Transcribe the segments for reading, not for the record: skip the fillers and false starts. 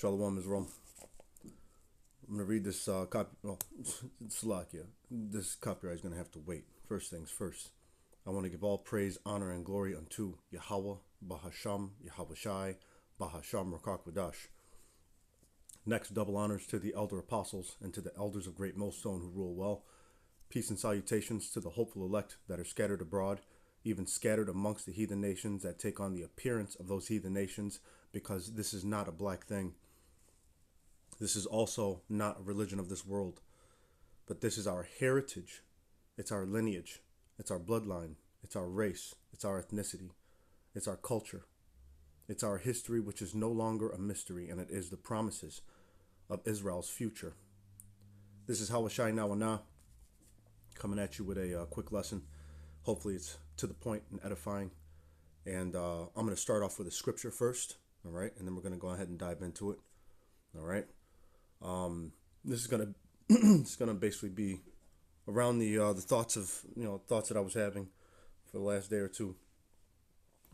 Shalom Israel. I'm going to read this copy. Well, Salakia. This copyright is going to have to wait. First things first. I want to give all praise, honor, and glory unto Yahweh, Bahasham, Yahweh Shai, Bahasham Rakakwadash. Next, double honors to the elder apostles and to the elders of Great Millstone who rule well. Peace and salutations to the hopeful elect that are scattered abroad, even scattered amongst the heathen nations that take on the appearance of those heathen nations, because this is not a black thing. This is also not a religion of this world, but this is our heritage. It's our lineage. It's our bloodline. It's our race. It's our ethnicity. It's our culture. It's our history, which is no longer a mystery, and it is the promises of Israel's future. This is Hawashai Nawana, coming at you with a quick lesson. Hopefully it's to the point and edifying. And I'm going to start off with a scripture first, all right? And then we're going to go ahead and dive into it, all right? This is going to it's going to basically be around the thoughts that I was having for the last day or two,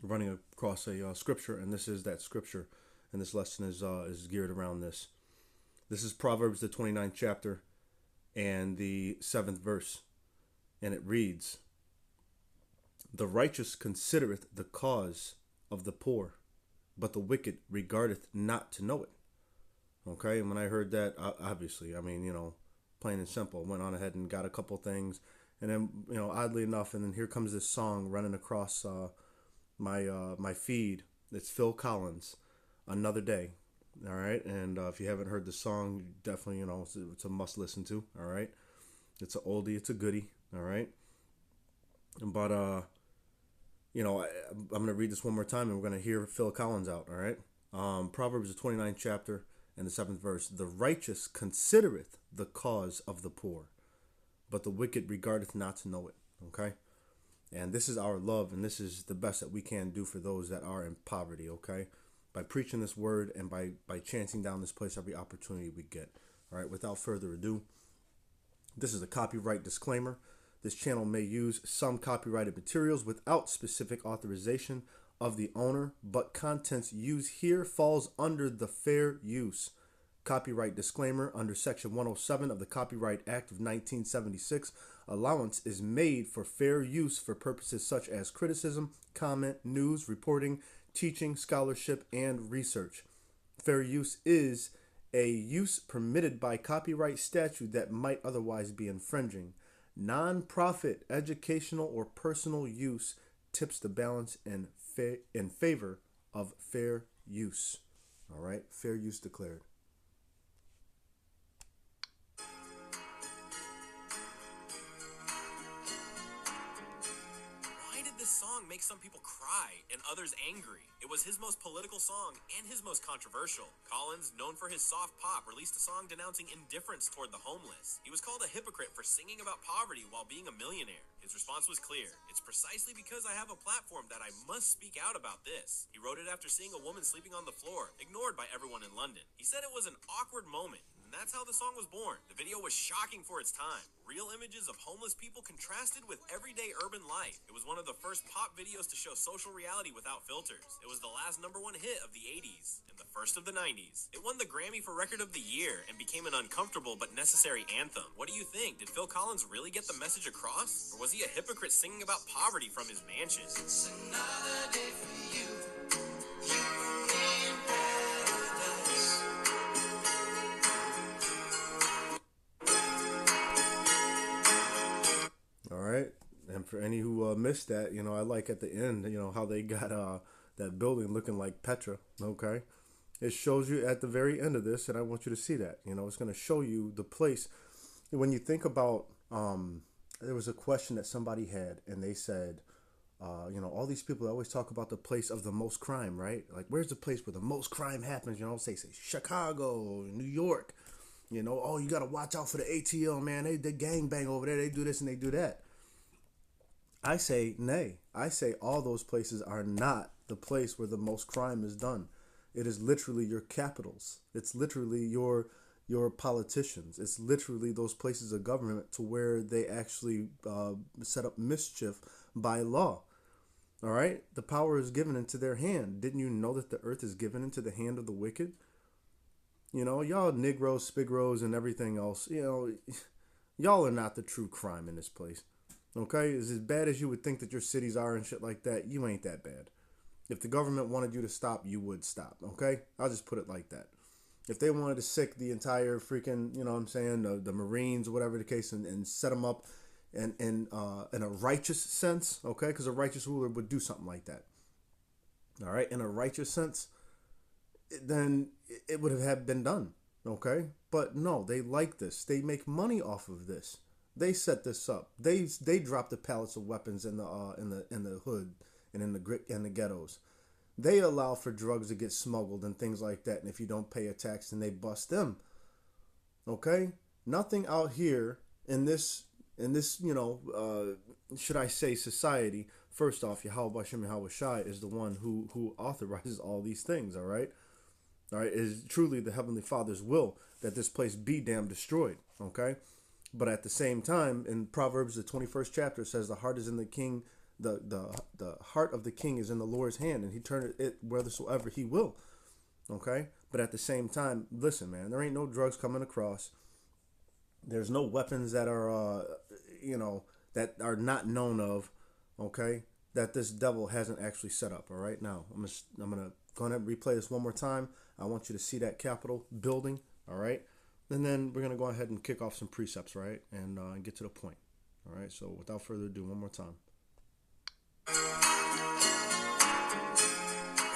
running across a scripture, and this is that scripture, and this lesson is geared around this. This is Proverbs, the 29th chapter, and the 7th verse, and it reads, "The righteous considereth the cause of the poor, but the wicked regardeth not to know it." Okay, and when I heard that, obviously, I mean, plain and simple, went on ahead and got a couple things, and then, oddly enough, and then here comes this song running across my feed. It's Phil Collins, "Another Day." All right, and if you haven't heard the song, definitely, it's a must listen to. All right, it's an oldie, it's a goodie. All right, but I'm gonna read this one more time, and we're gonna hear Phil Collins out. All right, Proverbs the 29th chapter and the 7th verse: "The righteous considereth the cause of the poor, but the wicked regardeth not to know it." Okay, and this is our love, and this is the best that we can do for those that are in poverty. Okay, by preaching this word and by chancing down this place every opportunity we get. All right, without further ado, this is a copyright disclaimer. This channel may use some copyrighted materials without specific authorization of the owner, but contents used here falls under the fair use copyright disclaimer under Section 107 of the Copyright Act of 1976. Allowance is made for fair use for purposes such as criticism, comment, news, reporting, teaching, scholarship, and research. Fair use is a use permitted by copyright statute that might otherwise be infringing. Non-profit, educational, or personal use tips the balance in favor of fair use. All right, fair use declared. Song makes some people cry and others angry. It was his most political song and his most controversial. Collins, known for his soft pop, released a song denouncing indifference toward the homeless. He was called a hypocrite for singing about poverty while being a millionaire. His response was clear: "It's precisely because I have a platform that I must speak out about this." He wrote it after seeing a woman sleeping on the floor, ignored by everyone in London. He said it was an awkward moment. That's how the song was born. The video was shocking for its time. Real images of homeless people contrasted with everyday urban life. It was one of the first pop videos to show social reality without filters. It was the last #1 hit of the 80s and the first of the 90s. It won the Grammy for Record of the Year and became an uncomfortable but necessary anthem. What do you think? Did Phil Collins really get the message across? Or was he a hypocrite singing about poverty from his mansion? It's another day for you. All right, and for any who missed that, I like at the end, how they got that building looking like Petra. Okay, it shows you at the very end of this, and I want you to see that. It's going to show you the place. When you think about, there was a question that somebody had, and they said, all these people always talk about the place of the most crime, right? Like, where's the place where the most crime happens? Say Chicago, New York. Oh, you got to watch out for the ATL, man. They gang bang over there. They do this and they do that. I say, nay. I say all those places are not the place where the most crime is done. It is literally your capitals. It's literally your politicians. It's literally those places of government to where they actually set up mischief by law. All right? The power is given into their hand. Didn't you know that the earth is given into the hand of the wicked? You know, y'all Negroes, Spigros, and everything else. You know, y'all are not the true crime in this place. Okay, it's as bad as you would think that your cities are and shit like that. You ain't that bad. If the government wanted you to stop, you would stop. Okay, I'll just put it like that. If they wanted to sick the entire freaking, you know what I'm saying, the Marines or whatever the case, and set them up in a righteous sense, okay, because a righteous ruler would do something like that. All right, in a righteous sense, then it would have been done, okay. But no, they like this. They make money off of this. They set this up. They drop the pallets of weapons in the hood and in the ghettos. They allow for drugs to get smuggled and things like that. And if you don't pay a tax, then they bust them. Okay, nothing out here in this should I say society. First off, Yahweh Hashem Yahweh Shai is the one who authorizes all these things. All right. It is truly the Heavenly Father's will that this place be damn destroyed. Okay. But at the same time, in Proverbs, the 21st chapter says the heart is in the king, the heart of the king is in the Lord's hand, and he turneth it whithersoever he will. Okay? But at the same time, listen, man, there ain't no drugs coming across. There's no weapons that are, that are not known of, okay, that this devil hasn't actually set up. All right? Now, I'm gonna go ahead and replay this one more time. I want you to see that Capitol building, all right? And then we're going to go ahead and kick off some precepts, right? And get to the point. All right. So without further ado, one more time.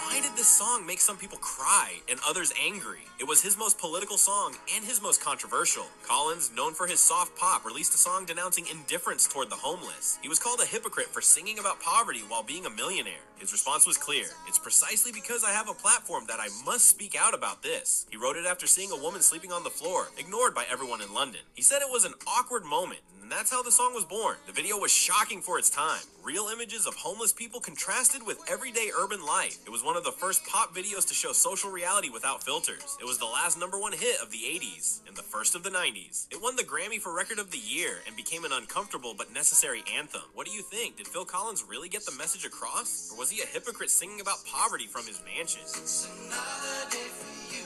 Why did this song make some people cry and others angry? It was his most political song and his most controversial. Collins, known for his soft pop, released a song denouncing indifference toward the homeless. He was called a hypocrite for singing about poverty while being a millionaire. His response was clear. It's precisely because I have a platform that I must speak out about this. He wrote it after seeing a woman sleeping on the floor, ignored by everyone in London. He said it was an awkward moment, and that's how the song was born. The video was shocking for its time. Real images of homeless people contrasted with everyday urban life. It was one of the first pop videos to show social reality without filters. It was the last #1 hit of the 80s and the first of the 90s. It won the Grammy for Record of the Year and became an uncomfortable but necessary anthem. What do you think? Did Phil Collins really get the message across? Or was he a hypocrite singing about poverty from his mansion? It's another day for you.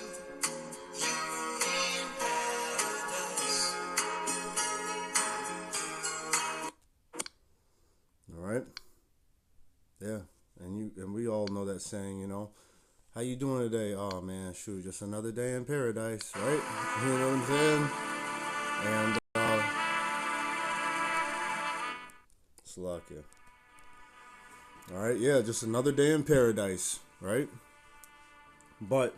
All right. Yeah. And we all know that saying, you know, how you doing today? Oh man, shoot, just another day in paradise, right? You know what I'm saying? And Slovakia. All right, yeah, just another day in paradise, right? But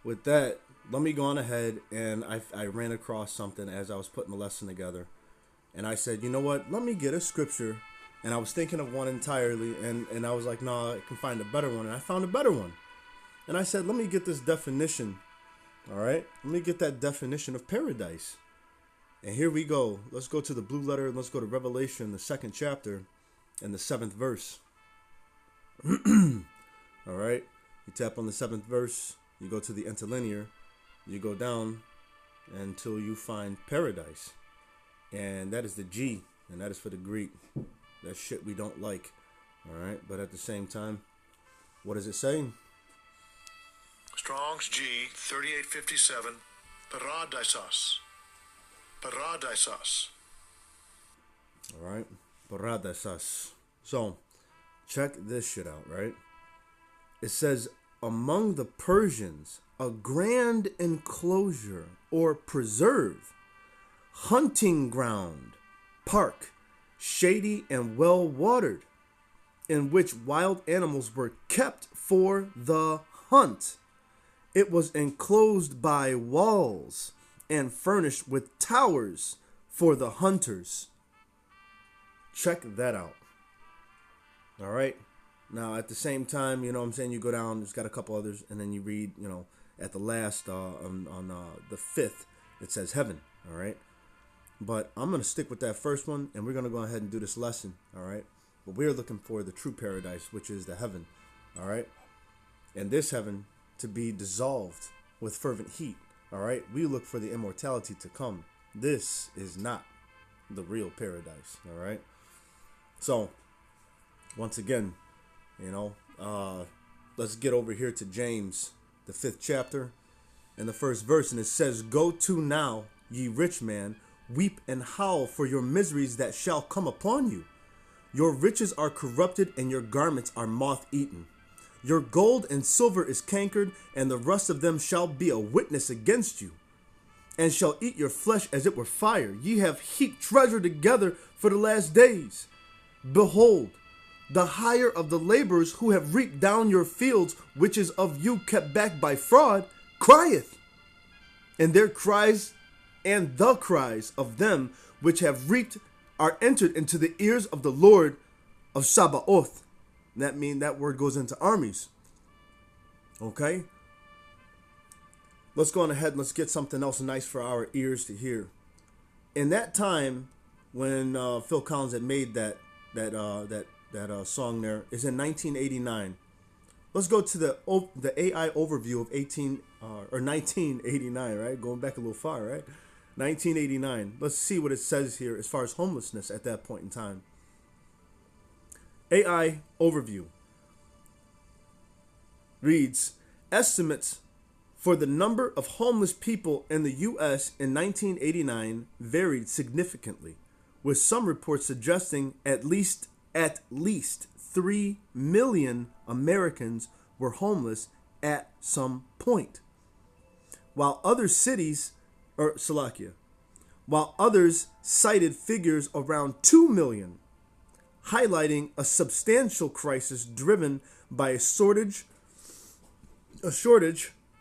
with that, let me go on ahead, and I ran across something as I was putting the lesson together, and I said, you know what? Let me get a scripture, and I was thinking of one entirely, and I was like, no, I can find a better one, and I found a better one, and I said, let me get this definition. All right, let me get that definition of paradise, and here we go. Let's go to the blue letter, and let's go to Revelation, the 2nd chapter, and the 7th verse. All right, you tap on the 7th verse, you go to the interlinear, you go down until you find paradise, and that is the G, and that is for the Greek. That shit we don't like. All right, but at the same time, what does it say? Strong's G 3857, Paradisos. Paradisos. All right, Paradisos. So check this shit out, right? It says, among the Persians, a grand enclosure or preserve, hunting ground, park, shady and well watered, in which wild animals were kept for the hunt. It was enclosed by walls and furnished with towers for the hunters. Check that out. All right. Now, at the same time, you know what I'm saying, you go down, it's got a couple others, and then you read, you know, at the last, on the 5th, it says heaven, all right? But I'm going to stick with that first one, and we're going to go ahead and do this lesson, all right? But we're looking for the true paradise, which is the heaven, all right? And this heaven to be dissolved with fervent heat, all right? We look for the immortality to come. This is not the real paradise, all right? So, once again, you know, let's get over here to James, the 5th chapter, in the first verse, and it says, "Go to now, ye rich man, weep and howl for your miseries that shall come upon you. Your riches are corrupted, and your garments are moth-eaten. Your gold and silver is cankered, and the rust of them shall be a witness against you, and shall eat your flesh as it were fire. Ye have heaped treasure together for the last days. Behold, the hire of the laborers who have reaped down your fields, which is of you kept back by fraud, crieth. And their cries and the cries of them which have reaped are entered into the ears of the Lord of Sabaoth." That word goes into armies. Okay? Let's go on ahead and let's get something else nice for our ears to hear. In that time when Phil Collins had made that song there is in 1989. Let's go to the AI overview of 1989, right? Going back a little far, right? 1989. Let's see what it says here as far as homelessness at that point in time. AI overview reads, estimates for the number of homeless people in the U.S. in 1989 varied significantly, with some reports suggesting at least 3 million Americans were homeless at some point, while others cited figures around 2 million, highlighting a substantial crisis driven by a shortage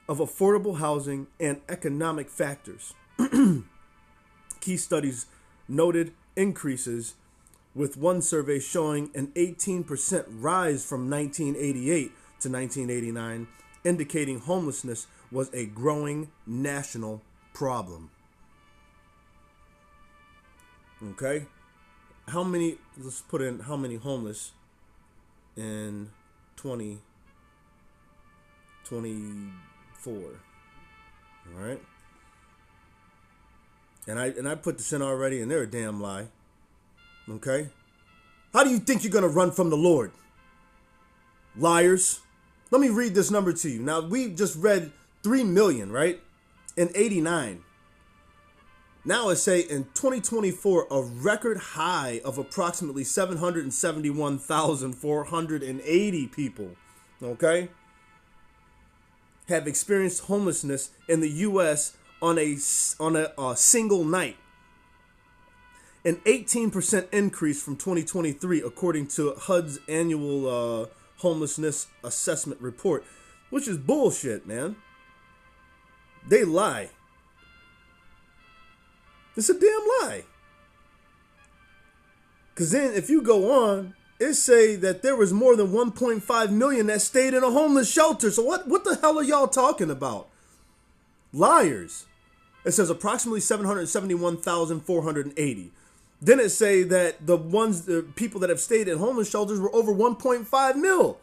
of affordable housing and economic factors. Key studies noted increases, with one survey showing an 18% rise from 1988 to 1989, indicating homelessness was a growing national problem. Okay? Let's put in how many homeless in 2024. All right? And I put this in already, and they're a damn lie. Okay? How do you think you're going to run from the Lord? Liars. Let me read this number to you. Now, we just read 3 million, right? In 89. Now it's say in 2024, a record high of approximately 771,480 people, okay, have experienced homelessness in the U.S. on a single night. An 18% increase from 2023, according to HUD's annual homelessness assessment report, which is bullshit, man. They lie. It's a damn lie. Because then if you go on, it say that there was more than 1.5 million that stayed in a homeless shelter. So what the hell are y'all talking about? Liars. It says approximately 771,480. Then it say that the people that have stayed in homeless shelters were over 1.5 mil.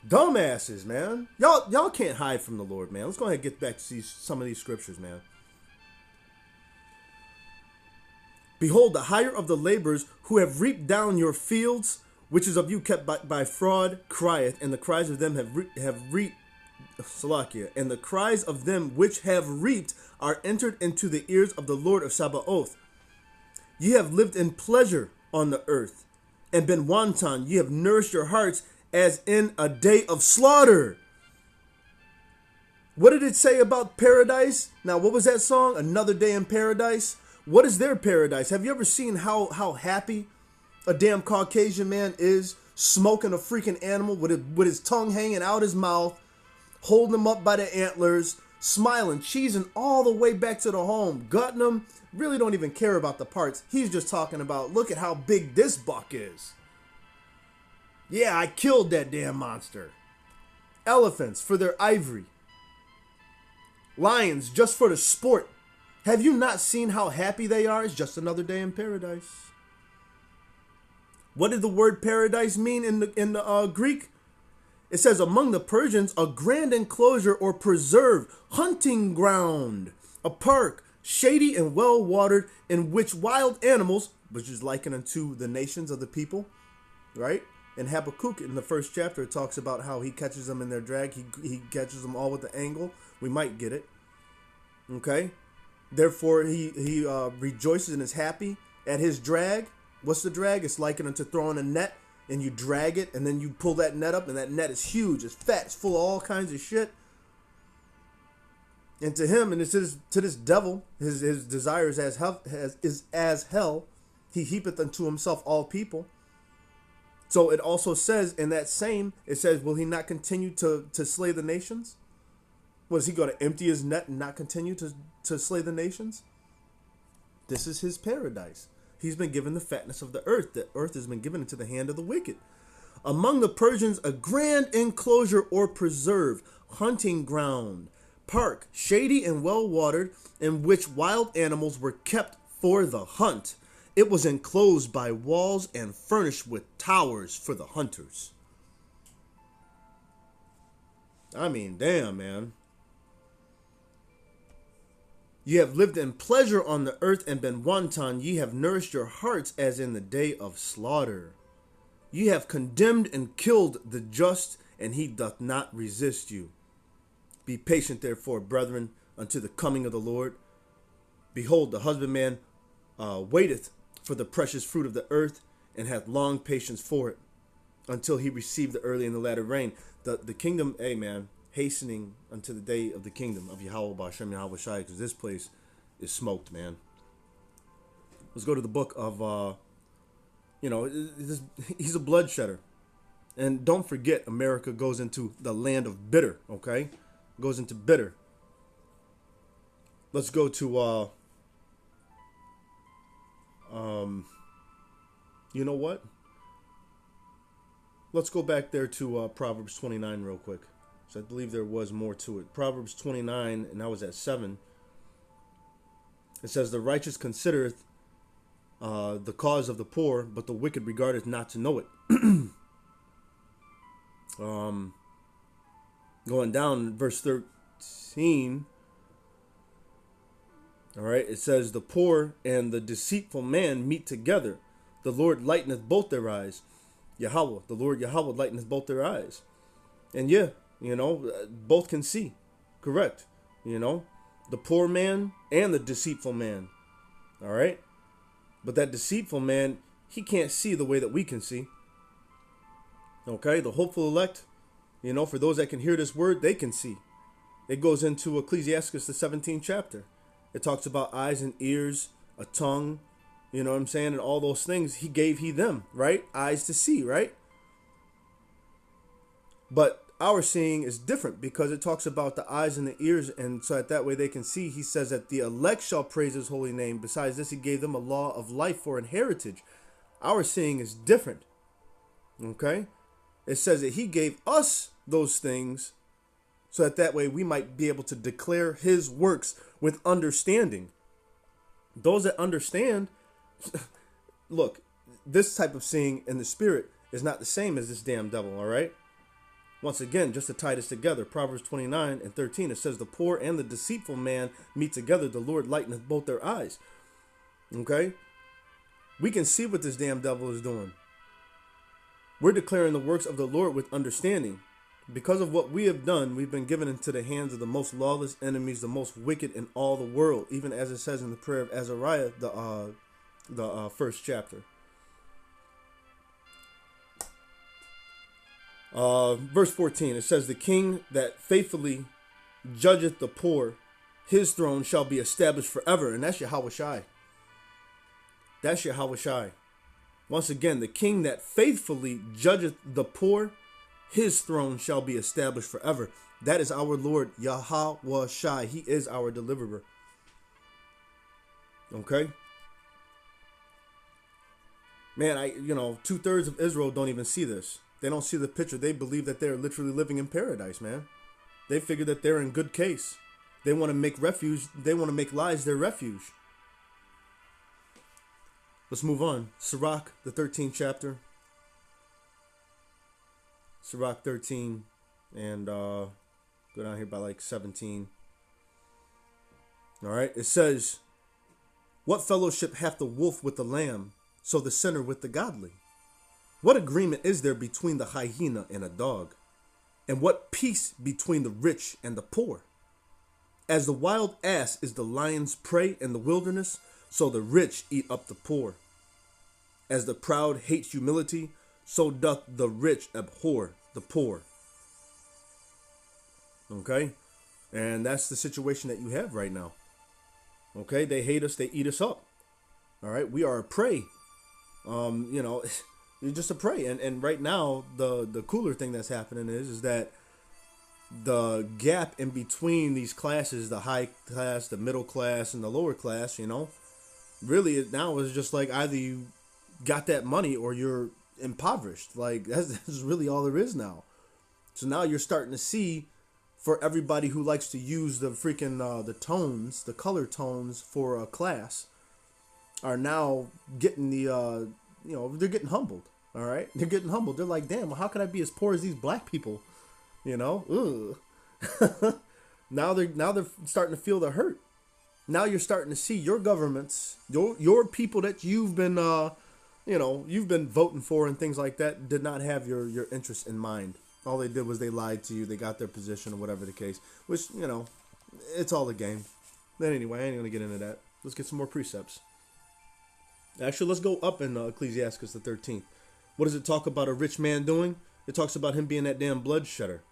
Dumbasses, man. Y'all can't hide from the Lord, man. Let's go ahead and get back to some of these scriptures, man. Behold, the hire of the laborers who have reaped down your fields, which is of you kept by fraud, crieth, and the cries of them have reaped, Salakia, and the cries of them which have reaped are entered into the ears of the Lord of Sabaoth. Ye have lived in pleasure on the earth, and been wanton. Ye have nourished your hearts as in a day of slaughter. What did it say about paradise? Now, what was that song? Another Day in Paradise? What is their paradise? Have you ever seen how happy a damn Caucasian man is smoking a freaking animal with his tongue hanging out his mouth, holding him up by the antlers, smiling, cheesing all the way back to the home, gutting them, really don't even care about the parts. He's just talking about, look at how big this buck is. Yeah, I killed that damn monster. Elephants for their ivory. Lions just for the sport. Have you not seen how happy they are? It's just another day in paradise. What did the word paradise mean in the Greek? It says, among the Persians, a grand enclosure or preserve, hunting ground, a park, shady and well watered, in which wild animals, which is likened unto the nations of the people, right? In Habakkuk, in the first chapter, it talks about how he catches them in their drag. He catches them all with the angle, We might get it. Okay? Therefore, he rejoices and is happy at his drag. What's the drag? It's likened unto throwing a net, and you drag it, and then you pull that net up, and that net is huge. It's fat. It's full of all kinds of shit. And to him, and to this devil, his desire is as hell. He heapeth unto himself all people. So it also says in that same, it says, will he not continue to slay the nations? Was he going to empty his net and not continue to slay the nations? This is his paradise. He's been given the fatness of the earth. The earth has been given into the hand of the wicked. Among the Persians, a grand enclosure or preserve, hunting ground, park, shady and well-watered, in which wild animals were kept for the hunt. It was enclosed by walls and furnished with towers for the hunters. I mean, damn, man. Ye have lived in pleasure on the earth and been wanton. Ye have nourished your hearts as in the day of slaughter. Ye have condemned and killed the just, and he doth not resist you. Be patient, therefore, brethren, unto the coming of the Lord. Behold, the husbandman waiteth for the precious fruit of the earth, and hath long patience for it, until he receive the early and the latter rain. The kingdom, man, hastening unto the day of the kingdom of Yahweh B'Hashem Yahweh Shai, because this place is smoked, man. Let's go to the book of, he's a bloodshedder. And don't forget, America goes into the land of bitter, okay? Goes into bitter. Let's go to, you know what? Let's go back there to Proverbs 29 real quick. So I believe there was more to it. Proverbs 29, and I was at 7. It says, the righteous considereth the cause of the poor, but the wicked regardeth not to know it. Going down, verse 13. All right, it says, the poor and the deceitful man meet together. The Lord lighteneth both their eyes. Yahweh, the Lord Yahweh lighteneth both their eyes. And yeah, both can see. Correct. The poor man and the deceitful man. All right. But that deceitful man, he can't see the way that we can see. Okay. The hopeful elect, for those that can hear this word, they can see. It goes into Ecclesiastes, the 17th chapter. It talks about eyes and ears, a tongue, you know what I'm saying? And all those things he gave them, right? Eyes to see, right? But our seeing is different because it talks about the eyes and the ears. And so that way they can see. He says that the elect shall praise his holy name. Besides this, he gave them a law of life for an heritage. Our seeing is different. Okay? It says that he gave us those things so that way we might be able to declare his works with understanding. Those that understand, look, this type of seeing in the spirit is not the same as this damn devil, all right? Once again, just to tie this together, Proverbs 29 and 13, it says, the poor and the deceitful man meet together. The Lord lighteneth both their eyes. Okay? We can see what this damn devil is doing. We're declaring the works of the Lord with understanding. Because of what we have done, we've been given into the hands of the most lawless enemies, the most wicked in all the world, even as it says in the prayer of Azariah, the first chapter. Verse 14, it says, the king that faithfully judgeth the poor, his throne shall be established forever. And that's Yahweh Shai. That's Yahweh Shai. Once again, the king that faithfully judgeth the poor, his throne shall be established forever. That is our Lord Yahweh Shai. He is our deliverer. Okay? Man, 2/3 of Israel don't even see this. They don't see the picture. They believe that they're literally living in paradise, man. They figure that they're in good case. They want to make refuge. They want to make lies their refuge. Let's move on. Sirach, the 13th chapter. Sirach 13 and go down here by like 17. All right. It says, what fellowship hath the wolf with the lamb, so the sinner with the godly? What agreement is there between the hyena and a dog? And what peace between the rich and the poor? As the wild ass is the lion's prey in the wilderness, so the rich eat up the poor. As the proud hates humility, so doth the rich abhor the poor. Okay? And that's the situation that you have right now. Okay? They hate us, they eat us up. All right? We are a prey. You're just a prey. And right now, the cooler thing that's happening is that the gap in between these classes, the high class, the middle class, and the lower class, really now is just like either you got that money or you're impoverished. Like that's really all there is now. So now you're starting to see, for everybody who likes to use the freaking the tones, the color tones for a class, are now getting the they're getting humbled. All right, they're getting humbled. They're like, damn, well, how can I be as poor as these black people? Ugh. Now they're starting to feel the hurt. Now you're starting to see your governments, your people that you've been you've been voting for and things like that did not have your interests in mind. All they did was they lied to you. They got their position or whatever the case, which, it's all a game. But anyway, I ain't going to get into that. Let's get some more precepts. Actually, let's go up in Ecclesiastes the 13th. What does it talk about a rich man doing? It talks about him being that damn bloodshedder.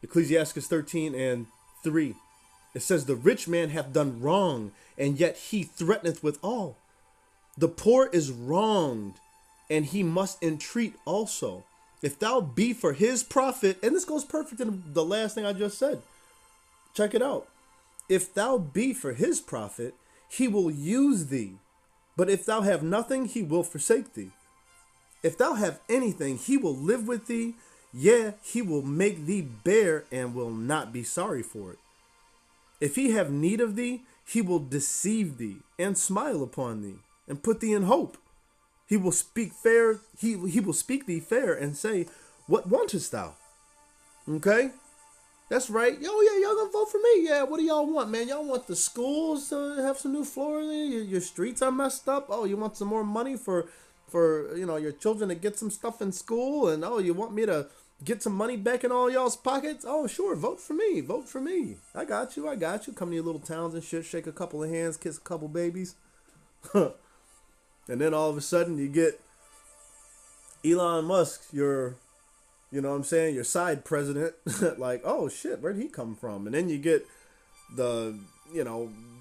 Ecclesiastes 13:3. It says, the rich man hath done wrong, and yet he threateneth withal. The poor is wronged, and he must entreat also. If thou be for his profit, and this goes perfect in the last thing I just said. Check it out. If thou be for his profit, he will use thee. But if thou have nothing, he will forsake thee. If thou have anything, he will live with thee. Yea, he will make thee bear and will not be sorry for it. If he have need of thee, he will deceive thee and smile upon thee and put thee in hope. He will speak fair. He will speak thee fair and say, what wantest thou? Okay? That's right. Yo, yeah, y'all gonna vote for me. Yeah, what do y'all want, man? Y'all want the schools to have some new floors? Your streets are messed up. Oh, you want some more money for your children to get some stuff in school? And oh, you want me to get some money back in all y'all's pockets? Oh, sure, vote for me. Vote for me. I got you. Come to your little towns and shit, shake a couple of hands, kiss a couple babies. And then all of a sudden you get Elon Musk, your side president, like, oh shit, where'd he come from? And then you get the,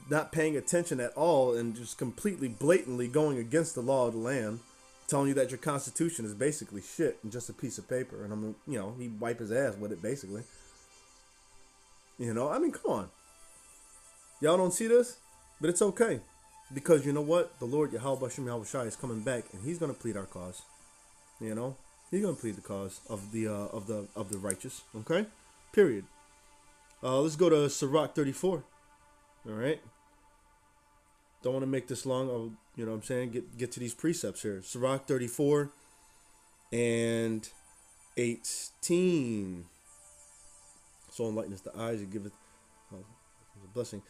not paying attention at all and just completely blatantly going against the law of the land, telling you that your constitution is basically shit and just a piece of paper. And he wipe his ass with it basically. Come on. Y'all don't see this? But it's okay. Because you know what? The Lord Yahweh Shem Yahweh Shai is coming back and he's going to plead our cause. He's going to plead the cause of the righteous. Okay? Period. Let's go to Sirach 34. All right? Don't want to make this long. I'll, get to these precepts here. Sirach 34 and 18. So enlighten us the eyes and give it a blessing.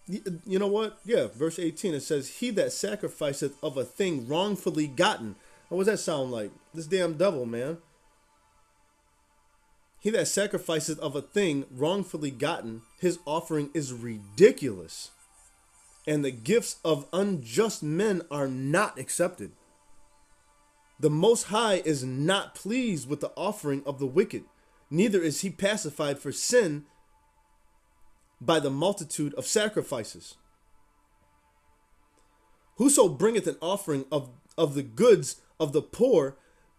You know what? Yeah, verse 18, it says, he that sacrificeth of a thing wrongfully gotten. What does that sound like? This damn devil, man. He that sacrificeth of a thing wrongfully gotten, his offering is ridiculous. And the gifts of unjust men are not accepted. The Most High is not pleased with the offering of the wicked, neither is he pacified for sin by the multitude of sacrifices. Whoso bringeth an offering of the goods of the poor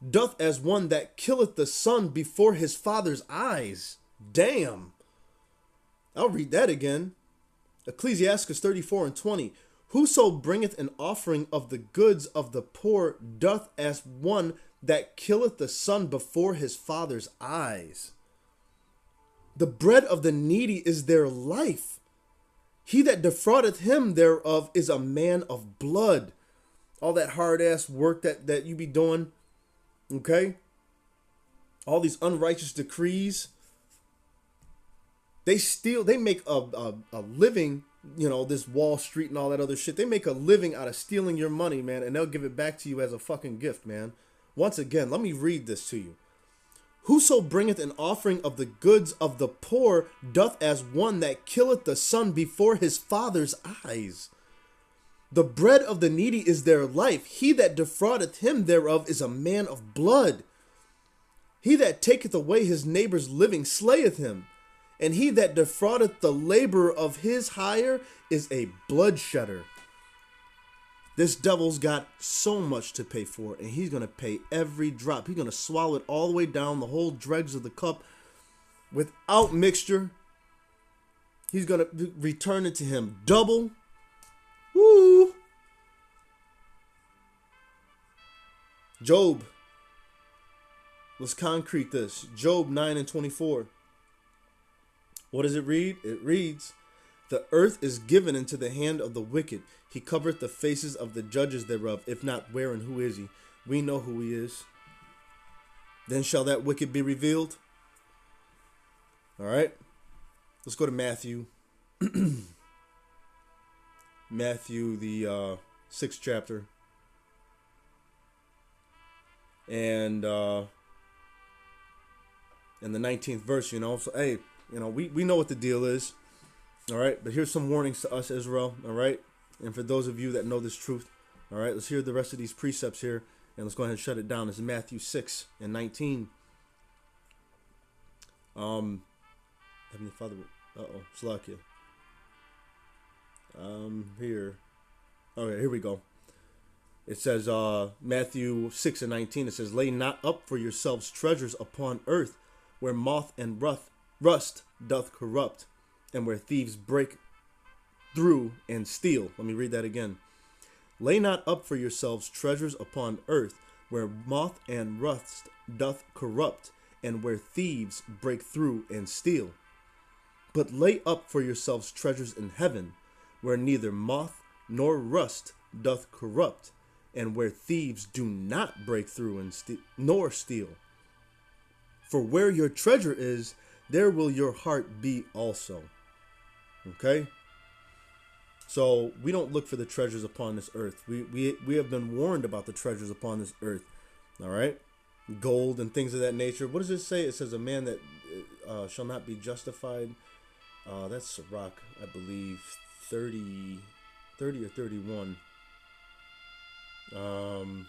doth as one that killeth the son before his father's eyes. Damn. I'll read that again. Ecclesiastes 34:20. Whoso bringeth an offering of the goods of the poor doth as one that killeth the son before his father's eyes. The bread of the needy is their life. He that defraudeth him thereof is a man of blood. All that hard ass work that you be doing, okay? All these unrighteous decrees. They make a living, this Wall Street and all that other shit. They make a living out of stealing your money, man, and they'll give it back to you as a fucking gift, man. Once again, let me read this to you. Whoso bringeth an offering of the goods of the poor doth as one that killeth the son before his father's eyes. The bread of the needy is their life. He that defraudeth him thereof is a man of blood. He that taketh away his neighbor's living slayeth him. And he that defraudeth the labor of his hire is a bloodshedder. This devil's got so much to pay for, and he's going to pay every drop. He's going to swallow it all the way down, the whole dregs of the cup, without mixture. He's going to return it to him double. Woo! Job. Let's concrete this. Job 9:24. What does it read? It reads, the earth is given into the hand of the wicked. He covereth the faces of the judges thereof. If not, where and who is he? We know who he is. Then shall that wicked be revealed. All right. Let's go to Matthew. Matthew, the 6th chapter. And the 19th verse, So, hey, we know what the deal is. All right. But here's some warnings to us, Israel. All right. And for those of you that know this truth, all right, let's hear the rest of these precepts here, and let's go ahead and shut it down. This is Matthew 6:19. Heavenly Father, Slakia. Here. Okay, here we go. It says, Matthew 6:19, it says, lay not up for yourselves treasures upon earth, where moth and rust doth corrupt, and where thieves break through and steal. Let me read that again. Lay not up for yourselves treasures upon earth, where moth and rust doth corrupt, and where thieves break through and steal. But lay up for yourselves treasures in heaven, where neither moth nor rust doth corrupt, and where thieves do not break through and nor steal. For where your treasure is, there will your heart be also. Okay? So we don't look for the treasures upon this earth. We have been warned about the treasures upon this earth. All right? Gold and things of that nature. What does it say? It says a man that shall not be justified. That's Sirach, I believe, 30 or 31. I'm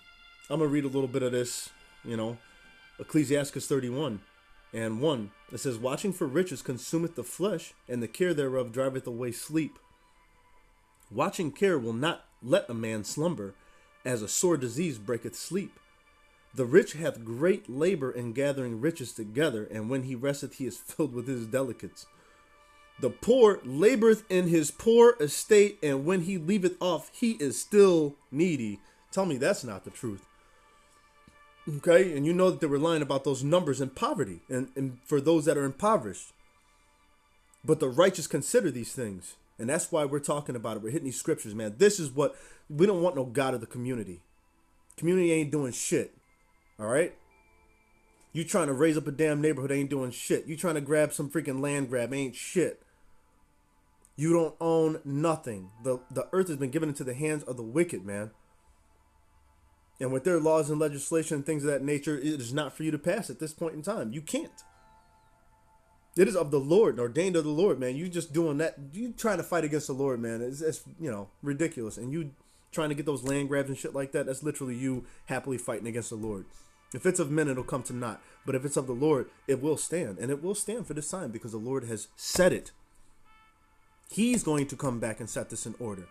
going to read a little bit of this, Ecclesiastes 31 and 1. It says, watching for riches consumeth the flesh, and the care thereof driveth away sleep. Watching care will not let a man slumber, as a sore disease breaketh sleep. The rich hath great labor in gathering riches together, and when he resteth he is filled with his delicates. The poor laboreth in his poor estate, and when he leaveth off he is still needy. Tell me that's not the truth. Okay, and you know that they were lying about those numbers in poverty, and for those that are impoverished. But the righteous consider these things. And that's why we're talking about it. We're hitting these scriptures, man. This is what we don't want. No God of the community. Community ain't doing shit. All right. You trying to raise up a damn neighborhood ain't doing shit. You trying to grab some freaking land grab ain't shit. You don't own nothing. The earth has been given into the hands of the wicked, man. And with their laws and legislation and things of that nature, it is not for you to pass at this point in time. You can't. It is of the Lord, ordained of the Lord, man. You just doing that. You trying to fight against the Lord, man. It's ridiculous. And you trying to get those land grabs and shit like that, that's literally you happily fighting against the Lord. If it's of men, it'll come to naught. But if it's of the Lord, it will stand. And it will stand for this time because the Lord has said it. He's going to come back and set this in order.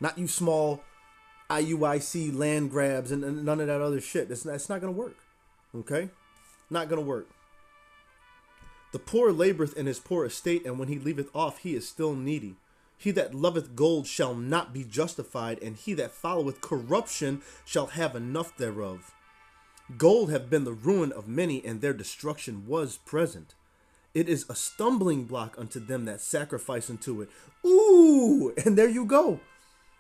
Not you small IUIC land grabs and none of that other shit. It's not going to work. Okay? Not going to work. The poor laboreth in his poor estate, and when he leaveth off, he is still needy. He that loveth gold shall not be justified, and he that followeth corruption shall have enough thereof. Gold have been the ruin of many, and their destruction was present. It is a stumbling block unto them that sacrifice unto it. Ooh, and there you go.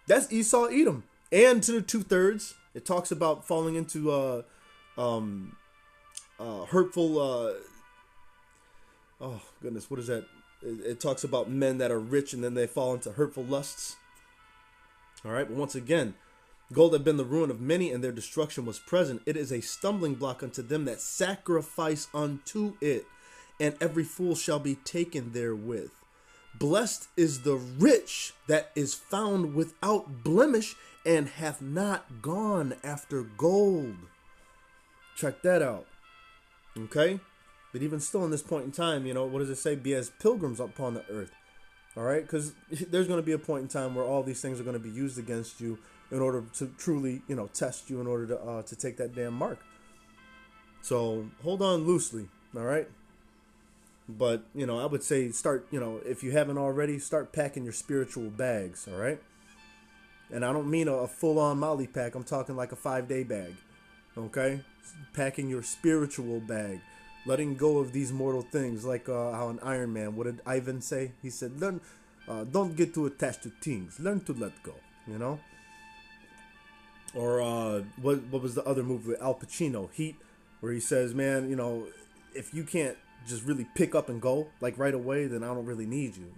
That's Esau, Edom. And to the 2/3, it talks about falling into hurtful... oh, goodness, what is that? It talks about men that are rich and then they fall into hurtful lusts. All right, but once again, Gold had been the ruin of many, and their destruction was present. It is a stumbling block unto them that sacrifice unto it, and every fool shall be taken therewith. Blessed is the rich that is found without blemish, and hath not gone after gold. Check that out. Okay? But even still in this point in time, what does it say? Be as pilgrims upon the earth. All right? Because there's going to be a point in time where all these things are going to be used against you in order to truly, test you in order to take that damn mark. So hold on loosely. All right? But, I would say start, if you haven't already, start packing your spiritual bags. All right? And I don't mean a full-on Molly pack. I'm talking like a 5-day bag. Okay? Packing your spiritual bag. Letting go of these mortal things. Like how in Iron Man, what did Ivan say? He said, don't get too attached to things. Learn to let go. Or what was the other movie with Al Pacino? Heat. Where he says, man, if you can't just really pick up and go like right away, then I don't really need you,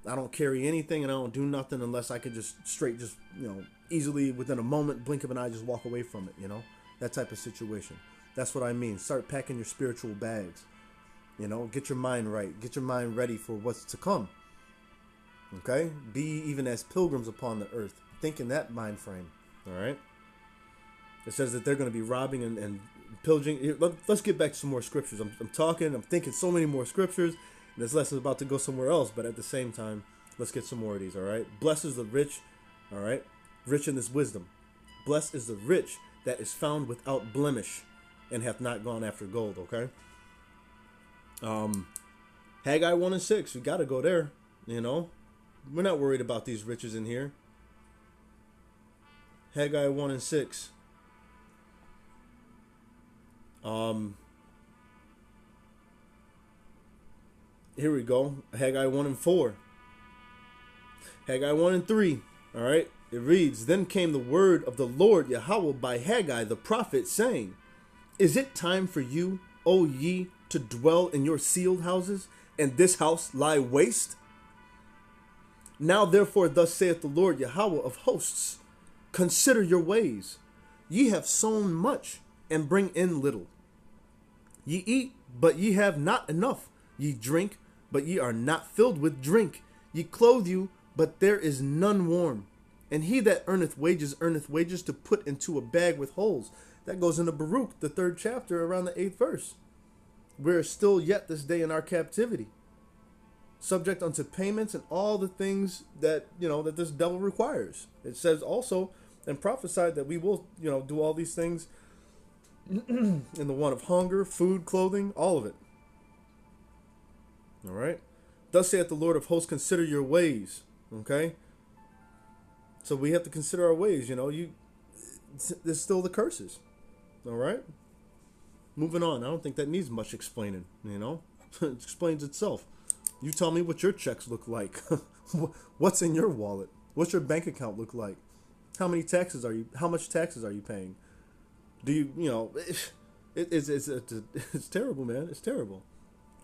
I don't carry anything and I don't do nothing unless I could just easily within a moment, blink of an eye, just walk away from it, that type of situation. That's what I mean. Start packing your spiritual bags, get your mind right, get your mind ready for what's to come. Okay. Be even as pilgrims upon the earth. Think in that mind frame. All right. It says that they're going to be robbing and pillaging. Let's get back to some more scriptures. I'm thinking so many more scriptures. This lesson is about to go somewhere else, but at the same time, let's get some more of these, all right? Blessed is the rich, all right? Rich in this wisdom. Blessed is the rich that is found without blemish and hath not gone after gold, okay? Haggai 1 and 6, we got to go there, We're not worried about these riches in here. Haggai 1 and 6. Here we go. Haggai 1 and 4. Haggai 1 and 3. All right. It reads, Then came the word of the Lord Yahweh by Haggai the prophet, saying, Is it time for you, O ye, to dwell in your sealed houses, and this house lie waste? Now therefore thus saith the Lord Yahweh of hosts, Consider your ways. Ye have sown much, and bring in little. Ye eat, but ye have not enough. Ye drink, but ye are not filled with drink. Ye clothe you, but there is none warm. And he that earneth wages to put into a bag with holes. That goes into Baruch, the 3rd chapter, around the 8th verse. We're still yet this day in our captivity, subject unto payments and all the things that, that this devil requires. It says also and prophesied that we will, do all these things in the one of hunger, food, clothing, all of it. All right. Thus saith the Lord of hosts, consider your ways. Okay. So we have to consider our ways. There's still the curses. All right. Moving on. I don't think that needs much explaining. It explains itself. You tell me what your checks look like. What's in your wallet? What's your bank account look like? How much taxes are you paying? Do you, it's terrible, man. It's terrible.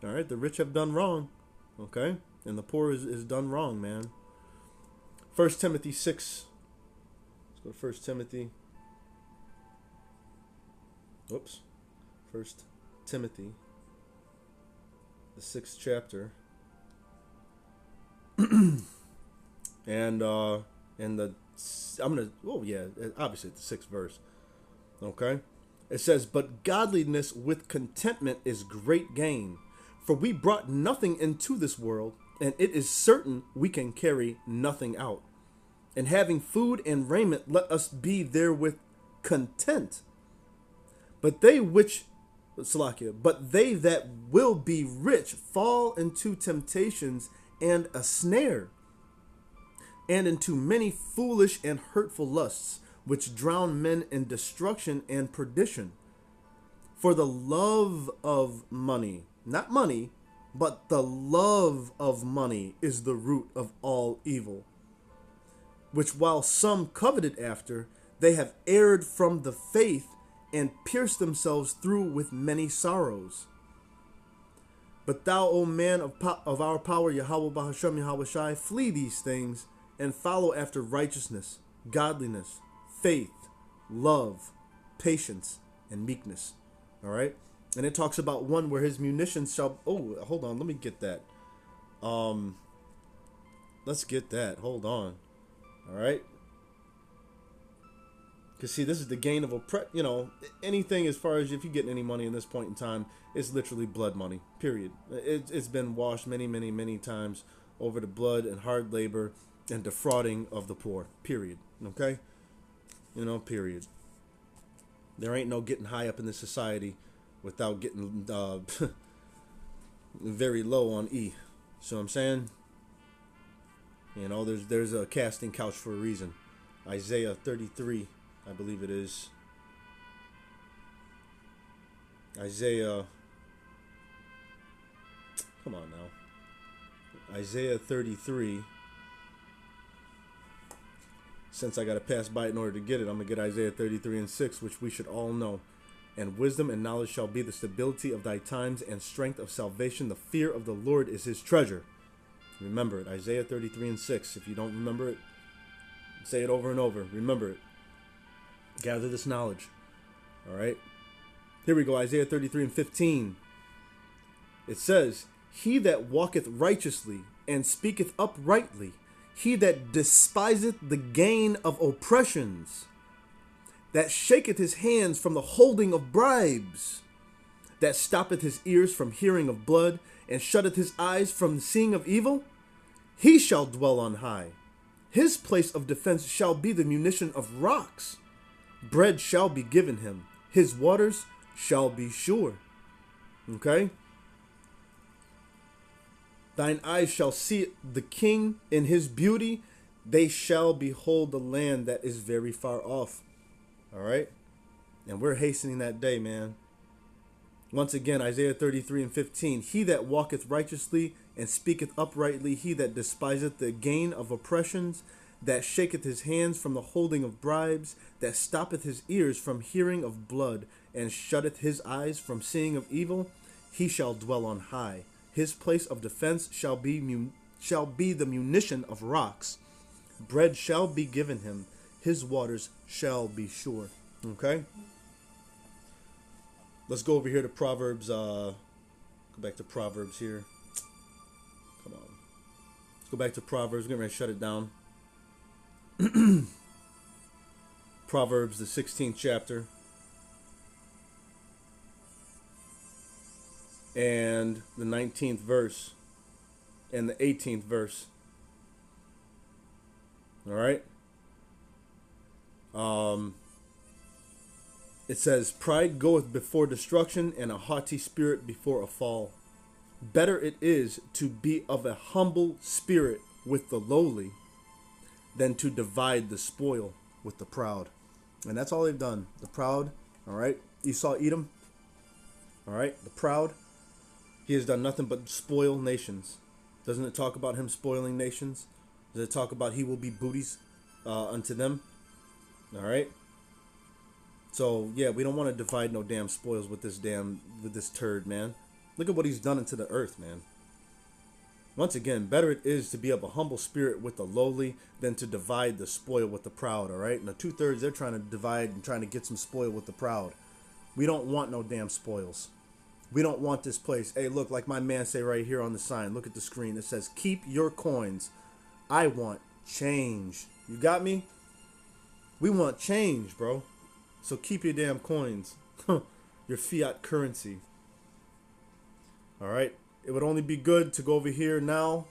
All right. The rich have done wrong. Okay. And the poor is done wrong, man. 1 Timothy 6. Let's go to 1 Timothy. Oops. 1 Timothy, the 6th chapter. Obviously it's the 6th verse. Okay. It says, But godliness with contentment is great gain. For we brought nothing into this world, and it is certain we can carry nothing out. And having food and raiment, let us be therewith content. But they that will be rich fall into temptations and a snare, and into many foolish and hurtful lusts, which drown men in destruction and perdition. For the love of money, not money, but the love of money is the root of all evil, which while some coveted after, they have erred from the faith and pierced themselves through with many sorrows. But thou, O man of our power, Yahweh Bahashem Yahweh Shai, flee these things and follow after righteousness, godliness, faith, love, patience, and meekness. All right? And it talks about one where his munitions shall... Oh, hold on. Let me get that. Let's get that. Hold on. All right? Because, see, this is the gain of anything as far as if you get any money in this point in time, it's literally blood money, period. It's been washed many, many, many times over the blood and hard labor and defrauding of the poor, period. Okay? Period. There ain't no getting high up in this society without getting very low on E. So I'm saying, there's a casting couch for a reason. Isaiah 33, I believe it is. Isaiah, come on now. Isaiah 33. Since I got to pass by it in order to get it, I'm going to get Isaiah 33 and 6, which we should all know. And wisdom and knowledge shall be the stability of thy times, and strength of salvation. The fear of the Lord is his treasure. Remember it, Isaiah 33 and 6. If you don't remember it, say it over and over. Remember it. Gather this knowledge. All right. Here we go, Isaiah 33 and 15. It says, he that walketh righteously and speaketh uprightly, he that despiseth the gain of oppressions, that shaketh his hands from the holding of bribes, that stoppeth his ears from hearing of blood, and shutteth his eyes from seeing of evil, he shall dwell on high. His place of defense shall be the munition of rocks. Bread shall be given him. His waters shall be sure. Okay? Thine eyes shall see the king in his beauty. They shall behold the land that is very far off. All right? And we're hastening that day, man. Once again, Isaiah 33 and 15. He that walketh righteously and speaketh uprightly, he that despiseth the gain of oppressions, that shaketh his hands from the holding of bribes, that stoppeth his ears from hearing of blood, and shutteth his eyes from seeing of evil, he shall dwell on high. His place of defense shall be the munition of rocks. Bread shall be given him. His waters shall be sure. Okay? Let's go over here to Proverbs. Go back to Proverbs here. Come on. Let's go back to Proverbs. We're getting ready to shut it down. Proverbs, the 16th chapter. And the 19th verse. And the 18th verse. All right? It says, pride goeth before destruction, and a haughty spirit before a fall. Better it is to be of a humble spirit with the lowly than to divide the spoil with the proud. And that's all they've done. The proud, all right? Esau, Edom, all right? The proud, he has done nothing but spoil nations. Doesn't it talk about him spoiling nations? Does it talk about he will be booties unto them? All right? So, yeah, we don't want to divide no damn spoils with this turd, man. Look at what he's done into the earth, man. Once again, better it is to be of a humble spirit with the lowly than to divide the spoil with the proud, all right? And the 2/3, they're trying to divide and trying to get some spoil with the proud. We don't want no damn spoils. We don't want this place. Hey, look, like my man say right here on the sign. Look at the screen. It says, keep your coins. I want change. You got me? We want change, bro. So keep your damn coins. Your fiat currency. All right. It would only be good to go over here now.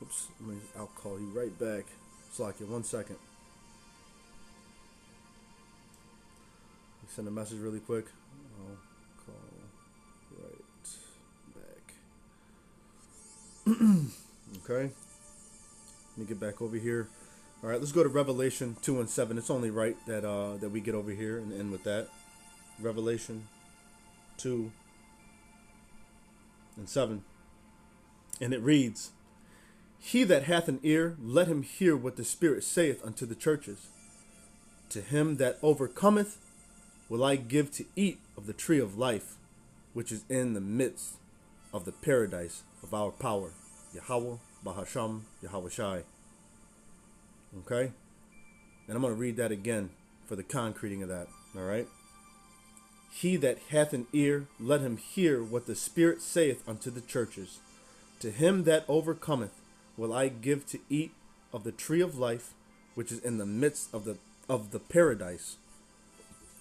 Oops. I'll call you right back. Slack you 1 second. Send a message really quick. I'll call right back. Okay. Let me get back over here. All right, let's go to Revelation 2 and 7. It's only right that that we get over here and end with that. Revelation 2 and 7. And it reads, he that hath an ear, let him hear what the Spirit saith unto the churches. To him that overcometh will I give to eat of the tree of life, which is in the midst of the paradise of our power. Yahweh, Bahasham, Yahweh Shai. Okay? And I'm going to read that again for the concreting of that. All right. He that hath an ear, let him hear what the Spirit saith unto the churches. To him that overcometh will I give to eat of the tree of life, which is in the midst of the paradise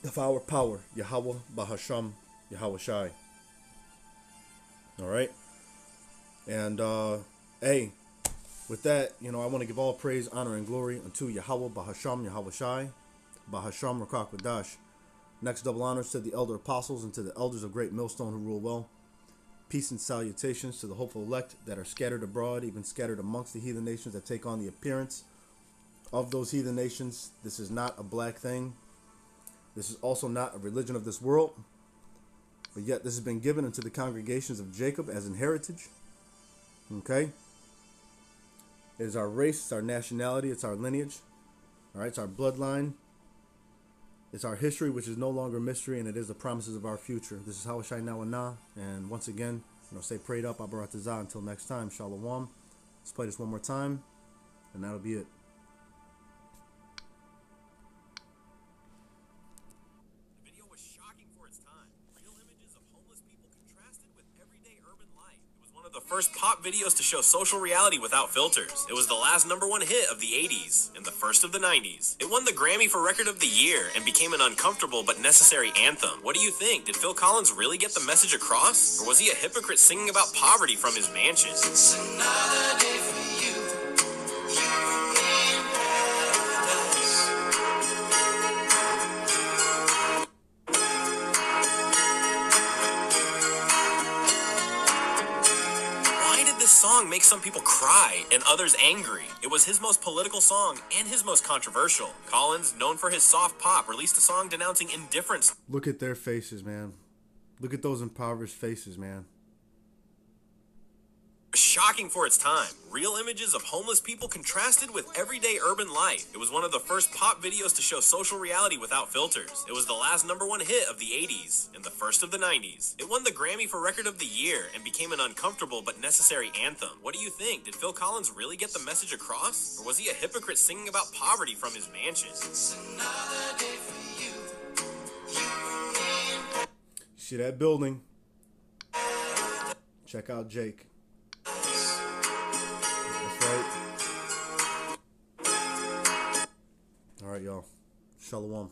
of our power, Yahweh Bahasham, Yahweh Shai. All right. And, hey, with that, I want to give all praise, honor, and glory unto Yahweh Bahasham, Yahweh Shai, Bahasham Rakak Vadash. Next double honors to the elder apostles and to the elders of Great Millstone who rule well. Peace and salutations to the hopeful elect that are scattered abroad, even scattered amongst the heathen nations that take on the appearance of those heathen nations. This is not a black thing. This is also not a religion of this world. But yet this has been given unto the congregations of Jacob as an heritage. Okay? It is our race, it's our nationality, it's our lineage. All right, it's our bloodline. It's our history, which is no longer mystery, and it is the promises of our future. This is Hawashai Nawana, and once again, stay prayed up, Abaratazah. Until next time, Shalom. Let's play this one more time, and that'll be it. The video was shocking for its time. Real images of homeless people contrasted with everyday urban life. It was one of the first pop videos to show social reality without filters. It was the last #1 hit of the 80s and the first of the 90s. It won the Grammy for Record of the Year and became an uncomfortable but necessary anthem. What do you think? Did Phil Collins really get the message across? Or was he a hypocrite singing about poverty from his mansion? It's another day for you. You're in paradise. Why did this song make some people cry and others angry? It was his most political song and his most controversial. Collins, known for his soft pop, released a song denouncing indifference. Look at their faces, man. Look at those impoverished faces, man. Shocking for its time. Real images of homeless people contrasted with everyday urban life. It was one of the first pop videos to show social reality without filters. It was the last #1 hit of the 80s and the first of the 90s. It won the Grammy for Record of the Year and became an uncomfortable but necessary anthem. What do you think? Did Phil Collins really get the message across? Or was he a hypocrite singing about poverty from his mansion? It's another day for you. You're in See that building? Check out Jake. That's right. All right, y'all. Shalom.